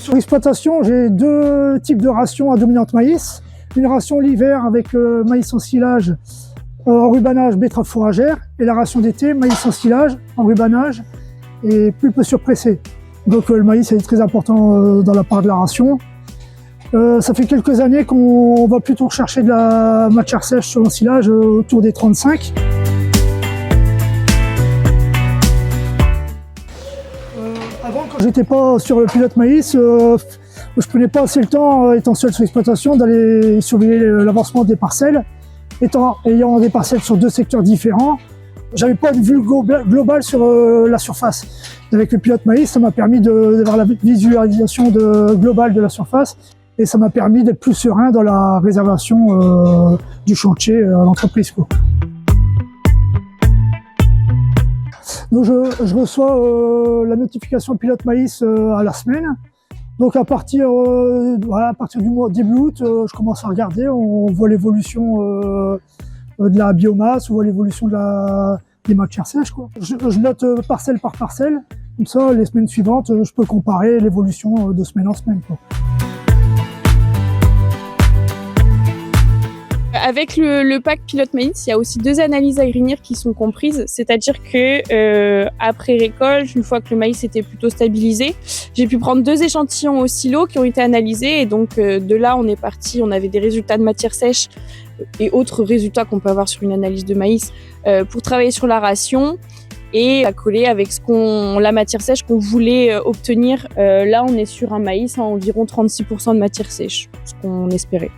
Sur l'exploitation, j'ai deux types de rations à dominante maïs. Une ration l'hiver avec maïs en silage, en rubanage, betterave fourragère, et la ration d'été, maïs en silage, en rubanage et pulpe surpressée. Donc le maïs est très important dans la part de la ration. Ça fait quelques années qu'on va plutôt rechercher de la matière sèche sur l'ensilage autour des 35. Avant, quand j'étais pas sur le pilote maïs, je prenais pas assez le temps, étant seul sur l'exploitation, d'aller surveiller l'avancement des parcelles. Ayant des parcelles sur deux secteurs différents, j'avais pas une vue globale sur la surface. Avec le pilote maïs, ça m'a permis d'avoir la visualisation globale de la surface et ça m'a permis d'être plus serein dans la réservation du chantier à l'entreprise. Donc je reçois la notification pilote maïs à la semaine. Donc à partir du mois début août, je commence à regarder, on voit l'évolution de la biomasse, on voit l'évolution des matières sèches. Je note parcelle par parcelle, comme ça les semaines suivantes, je peux comparer l'évolution de semaine en semaine. Avec le pack pilote maïs, il y a aussi deux analyses à grigner qui sont comprises, c'est-à-dire que après récolte, une fois que le maïs était plutôt stabilisé, j'ai pu prendre deux échantillons au silo qui ont été analysés et donc de là on est parti, on avait des résultats de matière sèche et autres résultats qu'on peut avoir sur une analyse de maïs pour travailler sur la ration et à coller avec la matière sèche qu'on voulait obtenir. Là on est sur un maïs à environ 36% de matière sèche, ce qu'on espérait.